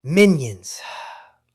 Minions.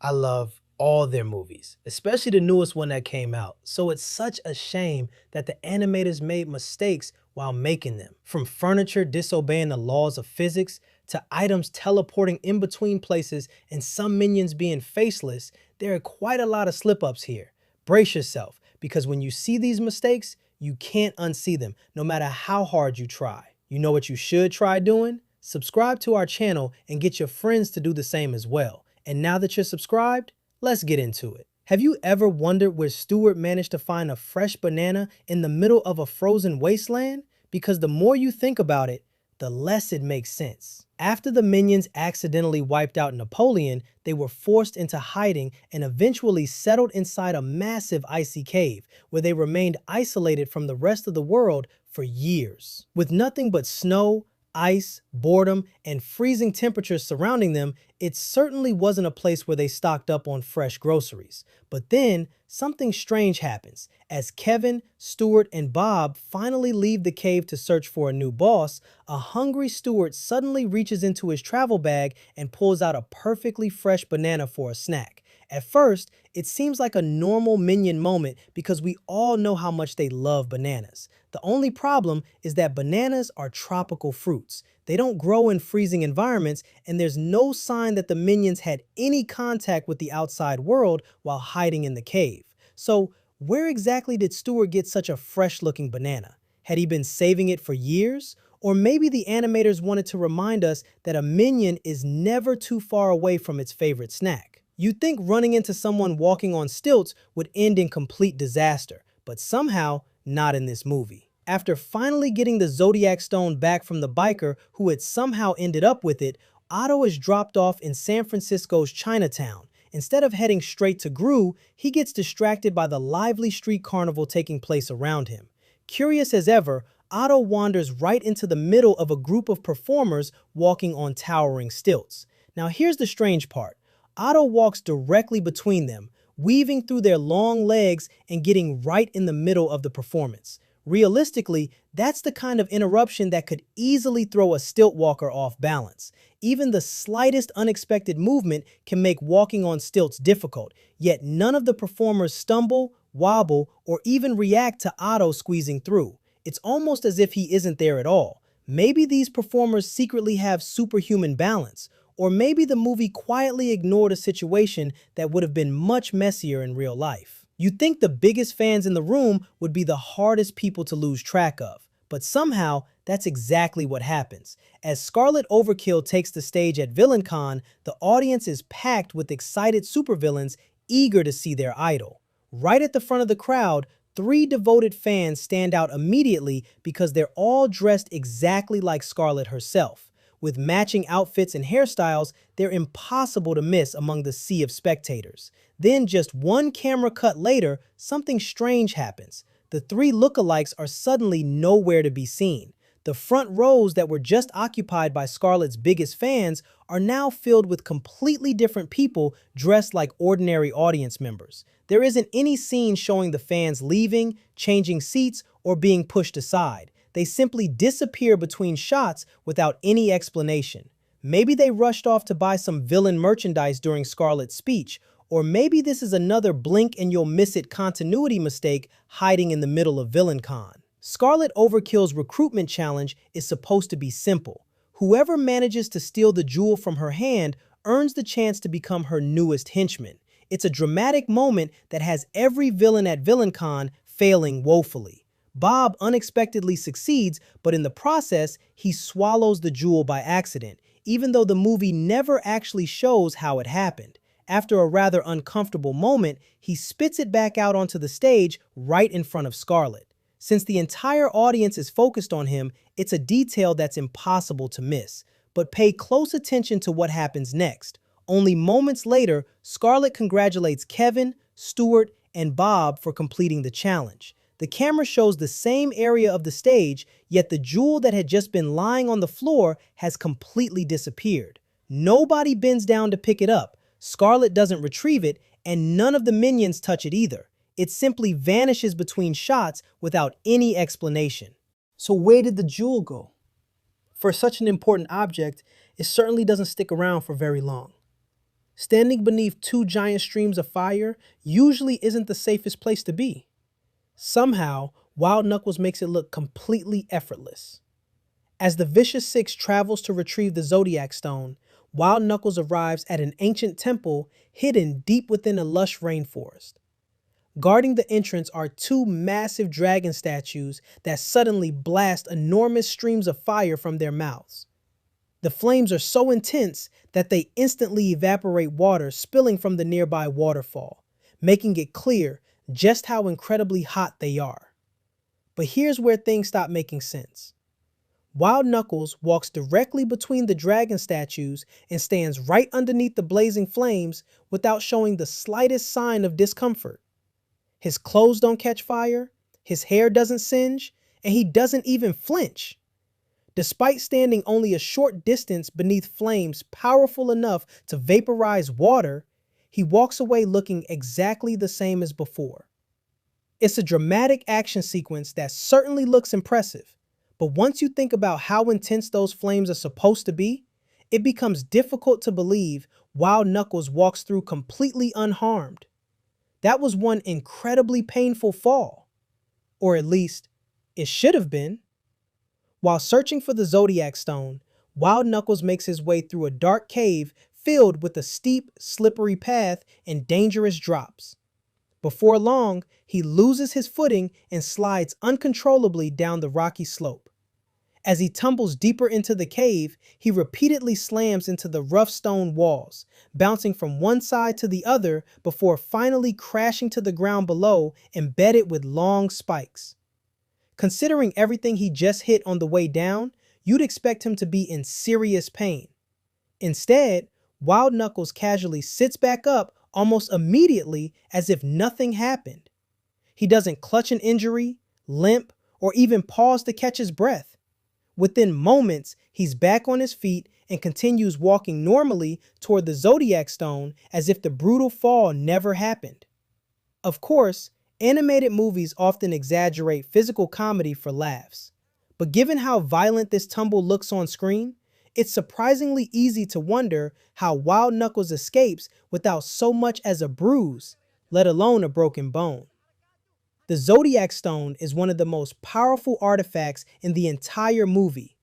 I love all their movies, especially the newest one that came out. So it's such a shame that the animators made mistakes while making them. From furniture disobeying the laws of physics to items teleporting in between places and some minions being faceless, there are quite a lot of slip-ups here. Brace yourself, because when you see these mistakes, you can't unsee them, no matter how hard you try. You know what you should try doing? Subscribe to our channel and get your friends to do the same as well. And now that you're subscribed, let's get into it. Have you ever wondered where Stuart managed to find a fresh banana in the middle of a frozen wasteland? Because the more you think about it, the less it makes sense. After the minions accidentally wiped out Napoleon, they were forced into hiding and eventually settled inside a massive icy cave, where they remained isolated from the rest of the world for years. With nothing but snow, ice, boredom, and freezing temperatures surrounding them, it certainly wasn't a place where they stocked up on fresh groceries. But then, something strange happens. As Kevin, Stuart, and Bob finally leave the cave to search for a new boss, a hungry Stuart suddenly reaches into his travel bag and pulls out a perfectly fresh banana for a snack. At first, it seems like a normal minion moment because we all know how much they love bananas. The only problem is that bananas are tropical fruits. They don't grow in freezing environments, and there's no sign that the minions had any contact with the outside world while hiding in the cave. So, where exactly did Stuart get such a fresh-looking banana? Had he been saving it for years? Or maybe the animators wanted to remind us that a minion is never too far away from its favorite snack. You'd think running into someone walking on stilts would end in complete disaster, but somehow not in this movie. After finally getting the Zodiac Stone back from the biker who had somehow ended up with it, Otto is dropped off in San Francisco's Chinatown. Instead of heading straight to Gru, he gets distracted by the lively street carnival taking place around him. Curious as ever, Otto wanders right into the middle of a group of performers walking on towering stilts. Now here's the strange part. Otto walks directly between them, weaving through their long legs and getting right in the middle of the performance. Realistically, that's the kind of interruption that could easily throw a stilt walker off balance. Even the slightest unexpected movement can make walking on stilts difficult, yet none of the performers stumble, wobble, or even react to Otto squeezing through. It's almost as if he isn't there at all. Maybe these performers secretly have superhuman balance, or maybe the movie quietly ignored a situation that would have been much messier in real life. You'd think the biggest fans in the room would be the hardest people to lose track of, but somehow that's exactly what happens. As Scarlet Overkill takes the stage at VillainCon, the audience is packed with excited supervillains eager to see their idol. Right at the front of the crowd, three devoted fans stand out immediately because they're all dressed exactly like Scarlet herself. With matching outfits and hairstyles, they're impossible to miss among the sea of spectators. Then just one camera cut later, something strange happens. The three lookalikes are suddenly nowhere to be seen. The front rows that were just occupied by Scarlett's biggest fans are now filled with completely different people dressed like ordinary audience members. There isn't any scene showing the fans leaving, changing seats, or being pushed aside. They simply disappear between shots without any explanation. Maybe they rushed off to buy some villain merchandise during Scarlett's speech, or maybe this is another blink and you'll miss it continuity mistake hiding in the middle of VillainCon. Scarlet Overkill's recruitment challenge is supposed to be simple. Whoever manages to steal the jewel from her hand earns the chance to become her newest henchman. It's a dramatic moment that has every villain at VillainCon failing woefully. Bob unexpectedly succeeds, but in the process, he swallows the jewel by accident, even though the movie never actually shows how it happened. After a rather uncomfortable moment, he spits it back out onto the stage right in front of Scarlet. Since the entire audience is focused on him, it's a detail that's impossible to miss. But pay close attention to what happens next. Only moments later, Scarlet congratulates Kevin, Stuart, and Bob for completing the challenge. The camera shows the same area of the stage, yet the jewel that had just been lying on the floor has completely disappeared. Nobody bends down to pick it up, Scarlet doesn't retrieve it, and none of the minions touch it either. It simply vanishes between shots without any explanation. So where did the jewel go? For such an important object, it certainly doesn't stick around for very long. Standing beneath two giant streams of fire usually isn't the safest place to be. Somehow, Wild Knuckles makes it look completely effortless. As the Vicious Six travels to retrieve the Zodiac Stone, Wild Knuckles arrives at an ancient temple hidden deep within a lush rainforest. Guarding the entrance are two massive dragon statues that suddenly blast enormous streams of fire from their mouths. The flames are so intense that they instantly evaporate water spilling from the nearby waterfall, making it clear just how incredibly hot they are. But here's where things stop making sense. Wild Knuckles walks directly between the dragon statues and stands right underneath the blazing flames without showing the slightest sign of discomfort. His clothes don't catch fire, his hair doesn't singe, and he doesn't even flinch. Despite standing only a short distance beneath flames powerful enough to vaporize water, he walks away looking exactly the same as before. It's a dramatic action sequence that certainly looks impressive, but once you think about how intense those flames are supposed to be, it becomes difficult to believe Wild Knuckles walks through completely unharmed. That was one incredibly painful fall. Or at least, it should have been. While searching for the Zodiac Stone, Wild Knuckles makes his way through a dark cave filled with a steep, slippery path and dangerous drops. Before long, he loses his footing and slides uncontrollably down the rocky slope. As he tumbles deeper into the cave, he repeatedly slams into the rough stone walls, bouncing from one side to the other before finally crashing to the ground below, embedded with long spikes. Considering everything he just hit on the way down, you'd expect him to be in serious pain. Instead, Wild Knuckles casually sits back up almost immediately as if nothing happened. He doesn't clutch an injury, limp, or even pause to catch his breath. Within moments, he's back on his feet and continues walking normally toward the Zodiac Stone as if the brutal fall never happened. Of course, animated movies often exaggerate physical comedy for laughs, but given how violent this tumble looks on screen, it's surprisingly easy to wonder how Wild Knuckles escapes without so much as a bruise, let alone a broken bone. The Zodiac Stone is one of the most powerful artifacts in the entire movie,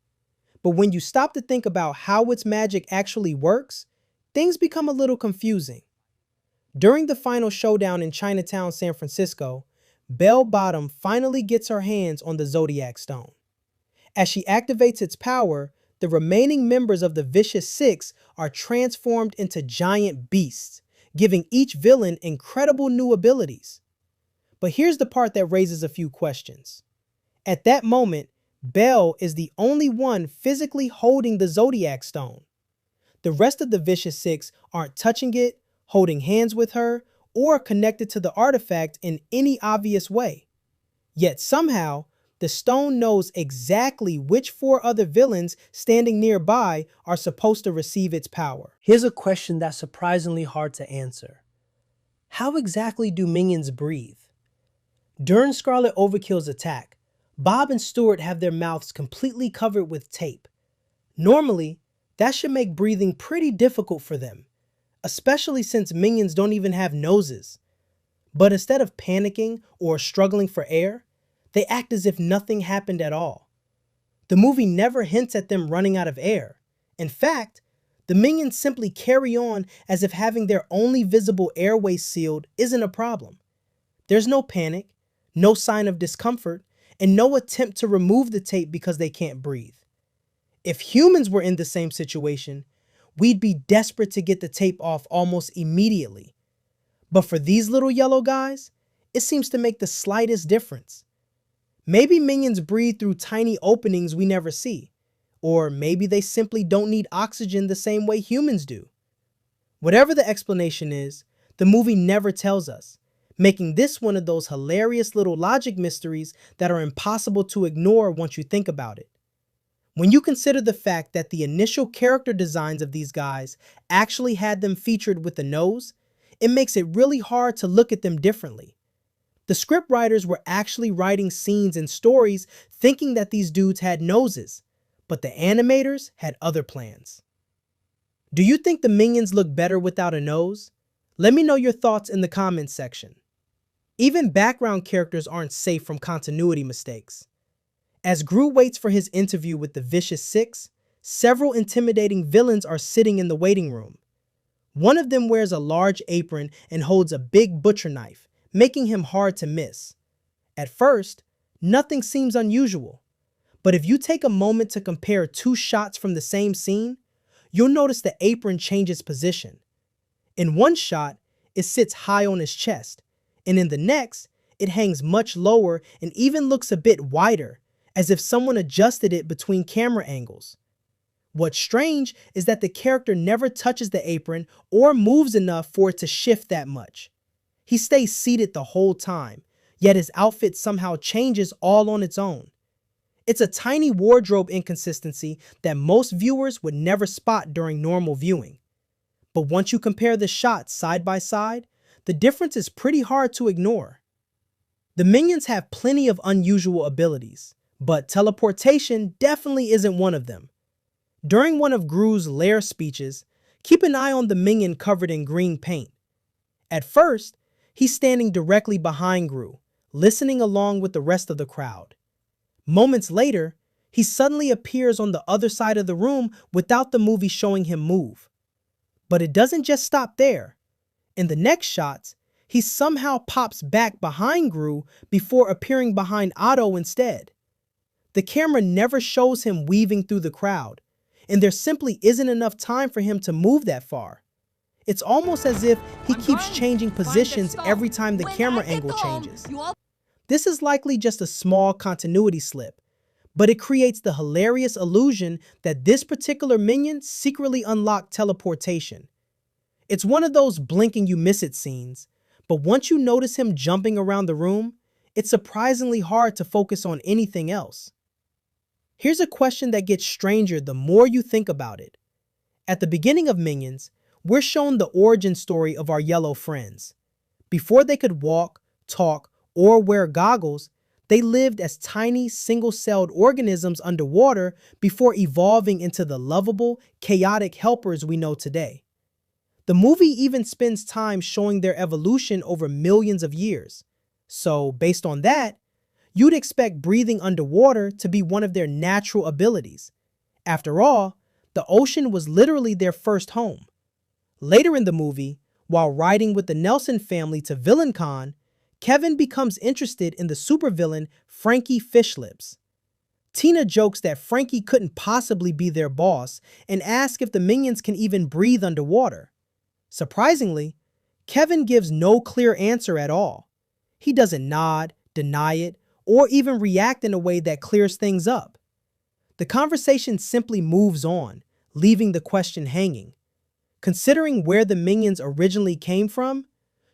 but when you stop to think about how its magic actually works, things become a little confusing. During the final showdown in Chinatown, San Francisco, Bell Bottom finally gets her hands on the Zodiac Stone. As she activates its power, the remaining members of the Vicious Six are transformed into giant beasts, giving each villain incredible new abilities. But here's the part that raises a few questions. At that moment, Bell is the only one physically holding the Zodiac Stone. The rest of the Vicious Six aren't touching it, holding hands with her, or connected to the artifact in any obvious way. Yet somehow, the stone knows exactly which four other villains standing nearby are supposed to receive its power. Here's a question that's surprisingly hard to answer. How exactly do minions breathe? During Scarlet Overkill's attack, Bob and Stuart have their mouths completely covered with tape. Normally, that should make breathing pretty difficult for them, especially since minions don't even have noses. But instead of panicking or struggling for air, they act as if nothing happened at all. The movie never hints at them running out of air. In fact, the minions simply carry on as if having their only visible airway sealed isn't a problem. There's no panic, no sign of discomfort, and no attempt to remove the tape because they can't breathe. If humans were in the same situation, we'd be desperate to get the tape off almost immediately. But for these little yellow guys, it seems to make the slightest difference. Maybe minions breathe through tiny openings we never see, or maybe they simply don't need oxygen the same way humans do. Whatever the explanation is, the movie never tells us, making this one of those hilarious little logic mysteries that are impossible to ignore once you think about it. When you consider the fact that the initial character designs of these guys actually had them featured with a nose, it makes it really hard to look at them differently. The scriptwriters were actually writing scenes and stories thinking that these dudes had noses, but the animators had other plans. Do you think the minions look better without a nose? Let me know your thoughts in the comments section. Even background characters aren't safe from continuity mistakes. As Gru waits for his interview with the Vicious Six, several intimidating villains are sitting in the waiting room. One of them wears a large apron and holds a big butcher knife, making him hard to miss. At first, nothing seems unusual, but if you take a moment to compare two shots from the same scene, you'll notice the apron changes position. In one shot, it sits high on his chest, and in the next, it hangs much lower and even looks a bit wider, as if someone adjusted it between camera angles. What's strange is that the character never touches the apron or moves enough for it to shift that much. He stays seated the whole time, yet his outfit somehow changes all on its own. It's a tiny wardrobe inconsistency that most viewers would never spot during normal viewing. But once you compare the shots side by side, the difference is pretty hard to ignore. The minions have plenty of unusual abilities, but teleportation definitely isn't one of them. During one of Gru's lair speeches, keep an eye on the minion covered in green paint. At first, he's standing directly behind Gru, listening along with the rest of the crowd. Moments later, he suddenly appears on the other side of the room without the movie showing him move. But it doesn't just stop there. In the next shots, he somehow pops back behind Gru before appearing behind Otto instead. The camera never shows him weaving through the crowd, and there simply isn't enough time for him to move that far. It's almost as if he keeps changing positions every time the camera angle changes. This is likely just a small continuity slip, but it creates the hilarious illusion that this particular minion secretly unlocked teleportation. It's one of those blinking you miss it scenes, but once you notice him jumping around the room, it's surprisingly hard to focus on anything else. Here's a question that gets stranger the more you think about it. At the beginning of Minions, we're shown the origin story of our yellow friends. Before they could walk, talk, or wear goggles, they lived as tiny, single-celled organisms underwater before evolving into the lovable, chaotic helpers we know today. The movie even spends time showing their evolution over millions of years. So, based on that, you'd expect breathing underwater to be one of their natural abilities. After all, the ocean was literally their first home. Later in the movie, while riding with the Nelson family to VillainCon, Kevin becomes interested in the supervillain Frankie Fishlips. Tina jokes that Frankie couldn't possibly be their boss and asks if the minions can even breathe underwater. Surprisingly, Kevin gives no clear answer at all. He doesn't nod, deny it, or even react in a way that clears things up. The conversation simply moves on, leaving the question hanging. Considering where the minions originally came from,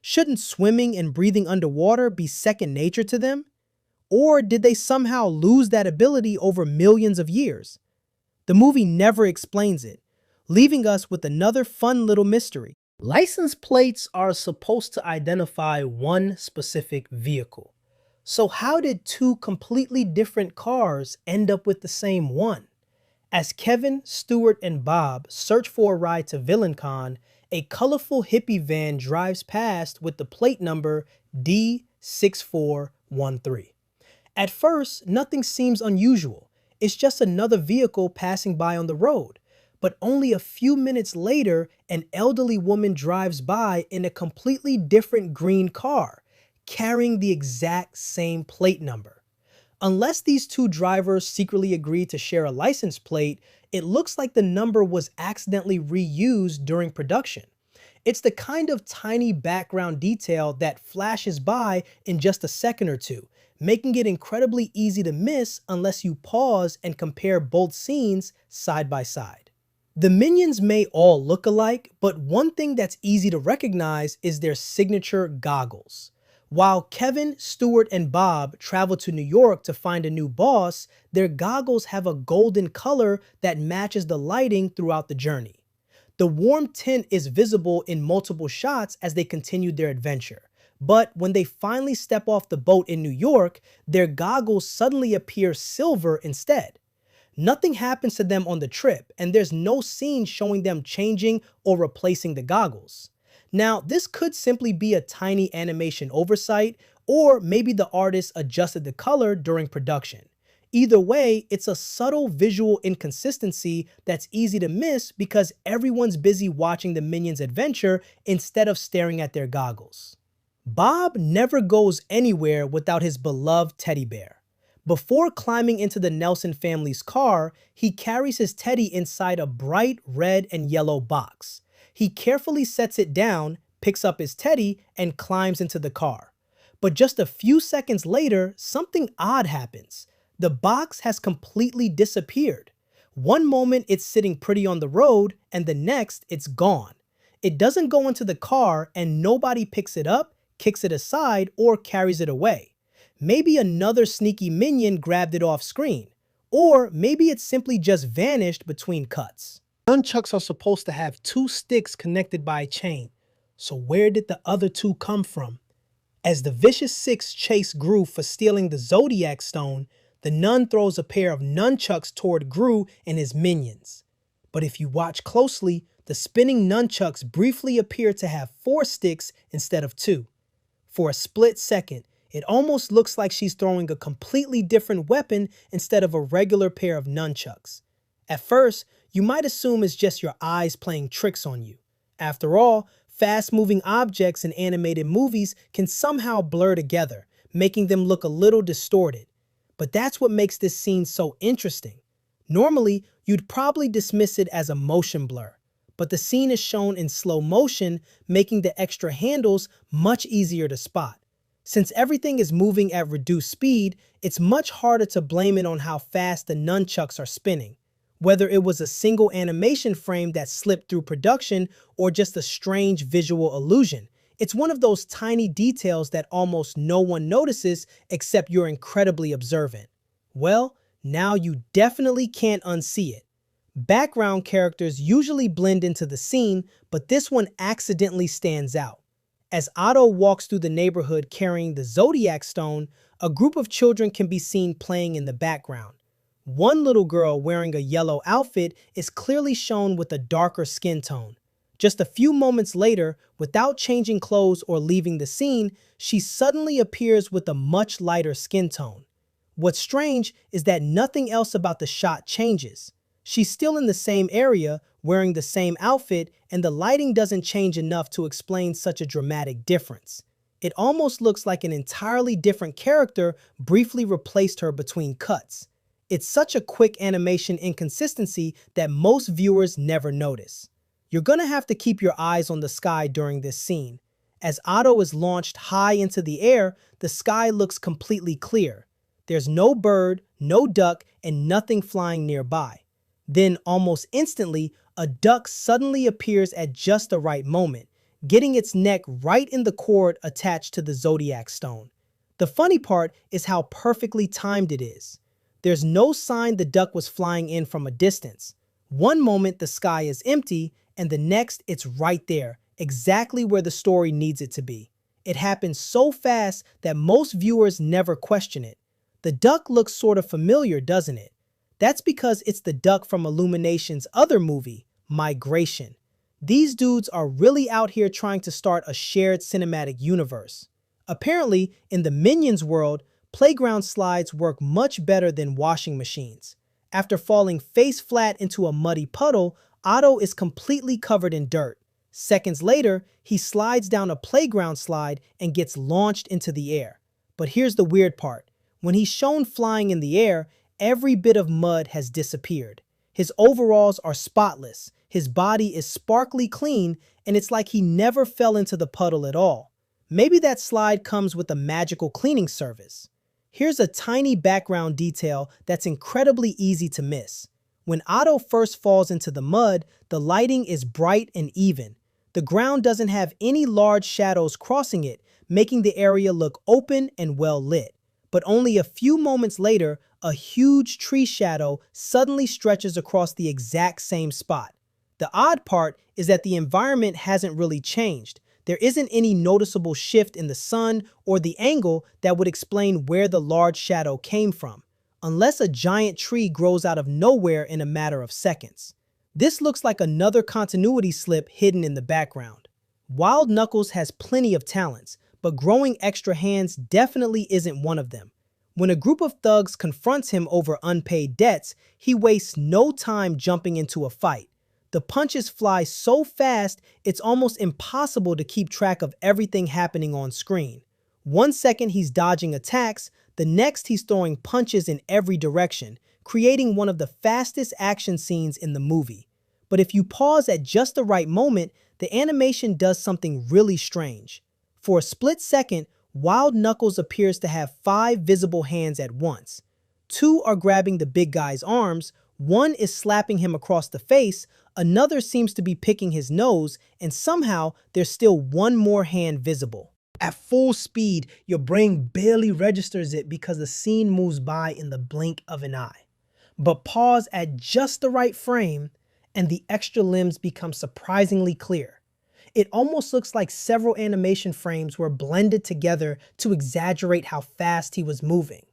shouldn't swimming and breathing underwater be second nature to them? Or did they somehow lose that ability over millions of years? The movie never explains it, leaving us with another fun little mystery. License plates are supposed to identify one specific vehicle. So how did two completely different cars end up with the same one? As Kevin, Stuart, and Bob search for a ride to VillainCon, a colorful hippie van drives past with the plate number D6413. At first, nothing seems unusual. It's just another vehicle passing by on the road. But only a few minutes later, an elderly woman drives by in a completely different green car, carrying the exact same plate number. Unless these two drivers secretly agreed to share a license plate, it looks like the number was accidentally reused during production. It's the kind of tiny background detail that flashes by in just a second or two, making it incredibly easy to miss unless you pause and compare both scenes side by side. The minions may all look alike, but one thing that's easy to recognize is their signature goggles. While Kevin, Stuart, and Bob travel to New York to find a new boss, their goggles have a golden color that matches the lighting throughout the journey. The warm tint is visible in multiple shots as they continue their adventure. But when they finally step off the boat in New York, their goggles suddenly appear silver instead. Nothing happens to them on the trip, and there's no scene showing them changing or replacing the goggles. Now, this could simply be a tiny animation oversight, or maybe the artist adjusted the color during production. Either way, it's a subtle visual inconsistency that's easy to miss because everyone's busy watching the Minions' adventure instead of staring at their goggles. Bob never goes anywhere without his beloved teddy bear. Before climbing into the Nelson family's car, he carries his teddy inside a bright red and yellow box. He carefully sets it down, picks up his teddy, and climbs into the car. But just a few seconds later, something odd happens. The box has completely disappeared. One moment it's sitting pretty on the road, and the next it's gone. It doesn't go into the car, and nobody picks it up, kicks it aside, or carries it away. Maybe another sneaky minion grabbed it off screen. Or maybe it simply just vanished between cuts. Nunchucks are supposed to have two sticks connected by a chain. So where did the other two come from? As the Vicious Six chase Gru for stealing the Zodiac Stone, the nun throws a pair of nunchucks toward Gru and his minions. But if you watch closely, the spinning nunchucks briefly appear to have 4 sticks instead of 2. For a split second, it almost looks like she's throwing a completely different weapon instead of a regular pair of nunchucks. At first, you might assume it's just your eyes playing tricks on you. After all, fast-moving objects in animated movies can somehow blur together, making them look a little distorted. But that's what makes this scene so interesting. Normally, you'd probably dismiss it as a motion blur, but the scene is shown in slow motion, making the extra handles much easier to spot. Since everything is moving at reduced speed, it's much harder to blame it on how fast the nunchucks are spinning. Whether it was a single animation frame that slipped through production or just a strange visual illusion, it's one of those tiny details that almost no one notices except you're incredibly observant. Well, now you definitely can't unsee it. Background characters usually blend into the scene, but this one accidentally stands out. As Otto walks through the neighborhood carrying the Zodiac Stone, a group of children can be seen playing in the background. One little girl wearing a yellow outfit is clearly shown with a darker skin tone. Just a few moments later, without changing clothes or leaving the scene, she suddenly appears with a much lighter skin tone. What's strange is that nothing else about the shot changes. She's still in the same area, wearing the same outfit, and the lighting doesn't change enough to explain such a dramatic difference. It almost looks like an entirely different character briefly replaced her between cuts. It's such a quick animation inconsistency that most viewers never notice. You're gonna have to keep your eyes on the sky during this scene. As Otto is launched high into the air, the sky looks completely clear. There's no bird, no duck, and nothing flying nearby. Then, almost instantly, a duck suddenly appears at just the right moment, getting its neck right in the cord attached to the Zodiac Stone. The funny part is how perfectly timed it is. There's no sign the duck was flying in from a distance. One moment the sky is empty, and the next it's right there, exactly where the story needs it to be. It happens so fast that most viewers never question it. The duck looks sort of familiar, doesn't it? That's because it's the duck from Illumination's other movie, Migration. These dudes are really out here trying to start a shared cinematic universe. Apparently, in the Minions world, playground slides work much better than washing machines. After falling face flat into a muddy puddle, Otto is completely covered in dirt. Seconds later, he slides down a playground slide and gets launched into the air. But here's the weird part. When he's shown flying in the air, every bit of mud has disappeared. His overalls are spotless, his body is sparkly clean, and it's like he never fell into the puddle at all. Maybe that slide comes with a magical cleaning service. Here's a tiny background detail that's incredibly easy to miss. When Otto first falls into the mud, the lighting is bright and even. The ground doesn't have any large shadows crossing it, making the area look open and well lit. But only a few moments later, a huge tree shadow suddenly stretches across the exact same spot. The odd part is that the environment hasn't really changed. There isn't any noticeable shift in the sun or the angle that would explain where the large shadow came from. unless a giant tree grows out of nowhere in a matter of seconds. This looks like another continuity slip hidden in the background. Wild Knuckles has plenty of talents, but growing extra hands definitely isn't one of them. When a group of thugs confronts him over unpaid debts, he wastes no time jumping into a fight. The punches fly so fast, it's almost impossible to keep track of everything happening on screen. 1 second he's dodging attacks, the next he's throwing punches in every direction, creating one of the fastest action scenes in the movie. But if you pause at just the right moment, the animation does something really strange. For a split second, Wild Knuckles appears to have 5 visible hands at once. 2 are grabbing the big guy's arms, 1 is slapping him across the face, another seems to be picking his nose, and somehow there's still 1 more hand visible. At full speed, your brain barely registers it because the scene moves by in the blink of an eye. But pause at just the right frame, and the extra limbs become surprisingly clear. It almost looks like several animation frames were blended together to exaggerate how fast he was moving.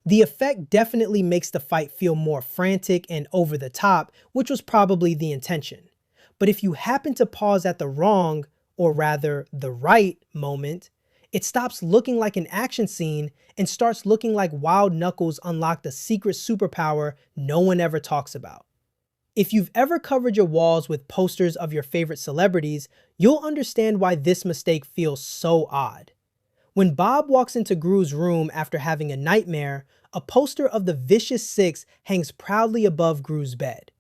The effect definitely makes the fight feel more frantic and over the top, which was probably the intention. But if you happen to pause at the wrong, or rather the right moment, it stops looking like an action scene and starts looking like Wild Knuckles unlocked a secret superpower no one ever talks about. If you've ever covered your walls with posters of your favorite celebrities, you'll understand why this mistake feels so odd. When Bob walks into Gru's room after having a nightmare, a poster of the Vicious Six hangs proudly above Gru's bed.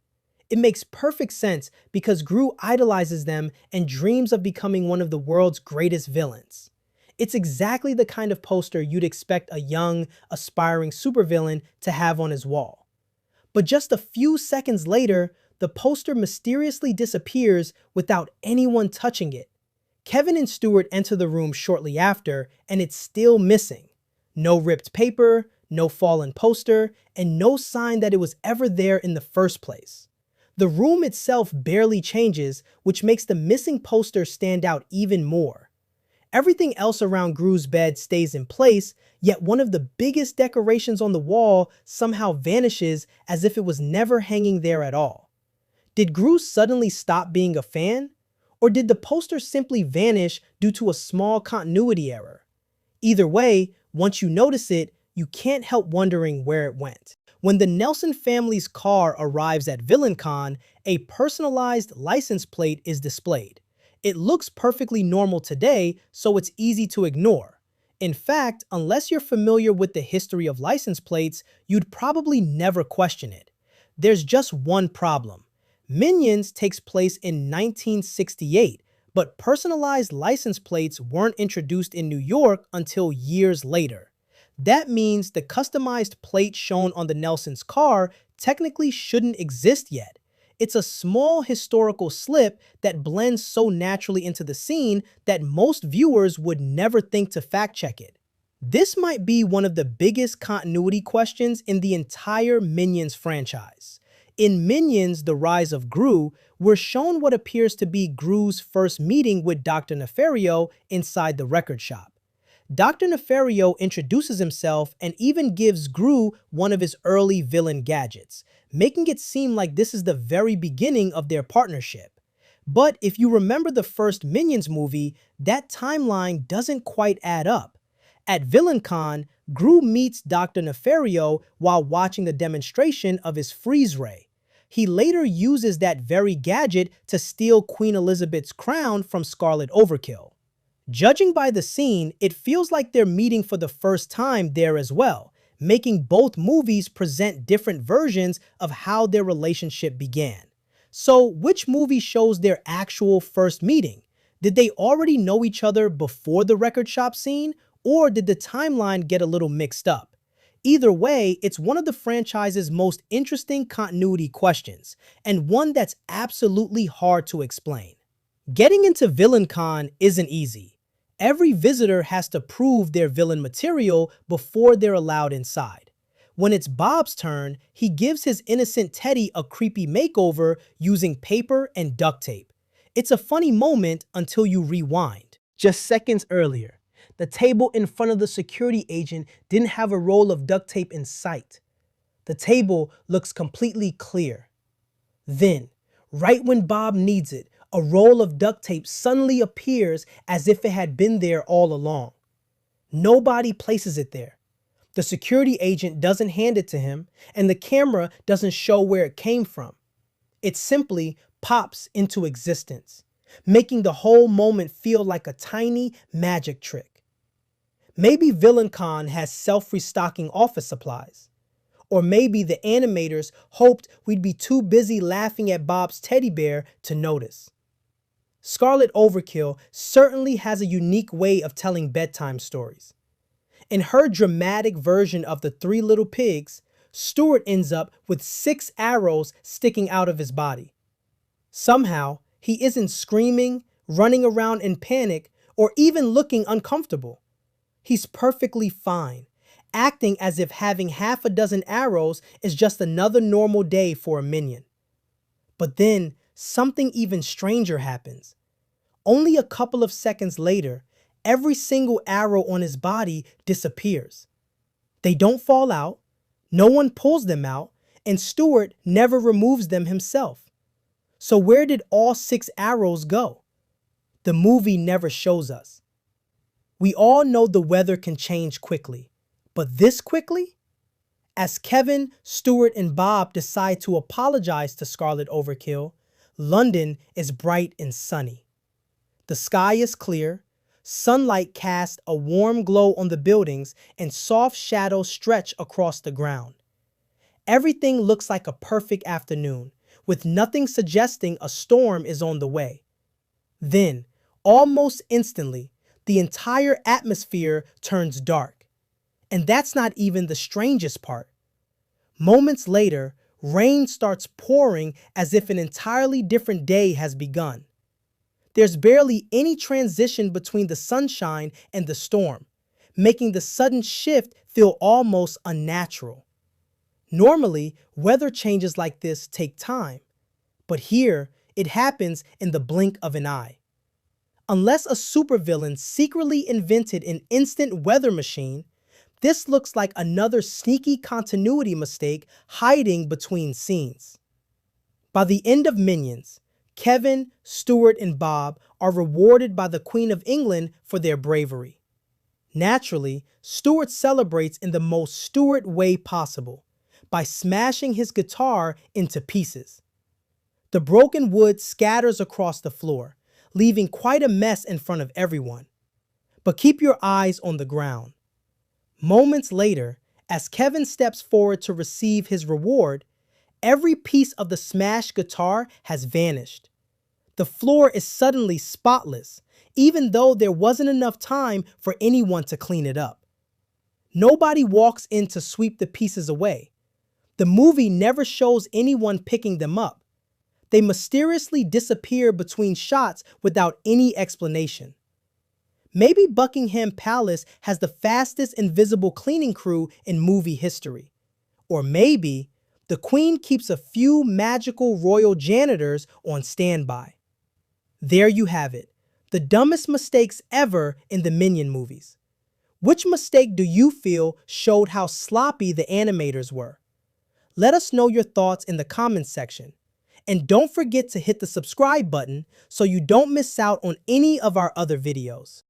It makes perfect sense because Gru idolizes them and dreams of becoming one of the world's greatest villains. It's exactly the kind of poster you'd expect a young, aspiring supervillain to have on his wall. But just a few seconds later, the poster mysteriously disappears without anyone touching it. Kevin and Stuart enter the room shortly after, and it's still missing. No ripped paper, no fallen poster, and no sign that it was ever there in the first place. The room itself barely changes, which makes the missing poster stand out even more. Everything else around Gru's bed stays in place, yet one of the biggest decorations on the wall somehow vanishes as if it was never hanging there at all. Did Gru suddenly stop being a fan? Or did the poster simply vanish due to a small continuity error? Either way, once you notice it, you can't help wondering where it went. When the Nelson family's car arrives at VillainCon, a personalized license plate is displayed. It looks perfectly normal today, so it's easy to ignore. In fact, unless you're familiar with the history of license plates, you'd probably never question it. There's just one problem. Minions takes place in 1968, but personalized license plates weren't introduced in New York until years later. That means the customized plate shown on the Nelson's car technically shouldn't exist yet. It's a small historical slip that blends so naturally into the scene that most viewers would never think to fact-check it. This might be one of the biggest continuity questions in the entire Minions franchise. In Minions: The Rise of Gru, we're shown what appears to be Gru's first meeting with Dr. Nefario inside the record shop. Dr. Nefario introduces himself and even gives Gru one of his early villain gadgets, making it seem like this is the very beginning of their partnership. But if you remember the first Minions movie, that timeline doesn't quite add up. At VillainCon, Gru meets Dr. Nefario while watching a demonstration of his freeze ray. He later uses that very gadget to steal Queen Elizabeth's crown from Scarlet Overkill. Judging by the scene, it feels like they're meeting for the first time there as well, making both movies present different versions of how their relationship began. So which movie shows their actual first meeting? Did they already know each other before the record shop scene, or did the timeline get a little mixed up? Either way, it's one of the franchise's most interesting continuity questions, and one that's absolutely hard to explain. Getting into VillainCon isn't easy. Every visitor has to prove their villain material before they're allowed inside. When it's Bob's turn, he gives his innocent Teddy a creepy makeover using paper and duct tape. It's a funny moment until you rewind. Just seconds earlier, the table in front of the security agent didn't have a roll of duct tape in sight. The table looks completely clear. Then, right when Bob needs it, a roll of duct tape suddenly appears as if it had been there all along. Nobody places it there. The security agent doesn't hand it to him, and the camera doesn't show where it came from. It simply pops into existence, making the whole moment feel like a tiny magic trick. Maybe VillainCon has self-restocking office supplies. Or maybe the animators hoped we'd be too busy laughing at Bob's teddy bear to notice. Scarlet Overkill certainly has a unique way of telling bedtime stories. In her dramatic version of the Three Little Pigs, Stuart ends up with 6 arrows sticking out of his body. Somehow, he isn't screaming, running around in panic, or even looking uncomfortable. He's perfectly fine, acting as if having half a dozen arrows is just another normal day for a minion. But then, something even stranger happens. Only a couple of seconds later, every single arrow on his body disappears. They don't fall out, no one pulls them out, and Stuart never removes them himself. So where did all 6 arrows go? The movie never shows us. We all know the weather can change quickly, but this quickly? As Kevin, Stuart, and Bob decide to apologize to Scarlet Overkill, London is bright and sunny. The sky is clear, sunlight casts a warm glow on the buildings, and soft shadows stretch across the ground. Everything looks like a perfect afternoon, with nothing suggesting a storm is on the way. Then, almost instantly, the entire atmosphere turns dark. And that's not even the strangest part. Moments later, rain starts pouring as if an entirely different day has begun. There's barely any transition between the sunshine and the storm, making the sudden shift feel almost unnatural. Normally, weather changes like this take time, but here it happens in the blink of an eye. Unless a supervillain secretly invented an instant weather machine, this looks like another sneaky continuity mistake hiding between scenes. By the end of Minions, Kevin, Stuart, and Bob are rewarded by the Queen of England for their bravery. Naturally, Stuart celebrates in the most Stuart way possible, by smashing his guitar into pieces. The broken wood scatters across the floor, leaving quite a mess in front of everyone. But keep your eyes on the ground. Moments later, as Kevin steps forward to receive his reward, every piece of the smashed guitar has vanished. The floor is suddenly spotless, even though there wasn't enough time for anyone to clean it up. Nobody walks in to sweep the pieces away. The movie never shows anyone picking them up. They mysteriously disappear between shots without any explanation. Maybe Buckingham Palace has the fastest invisible cleaning crew in movie history. Or maybe the Queen keeps a few magical royal janitors on standby. There you have it, the dumbest mistakes ever in the Minion movies. Which mistake do you feel showed how sloppy the animators were? Let us know your thoughts in the comments section. And don't forget to hit the subscribe button so you don't miss out on any of our other videos.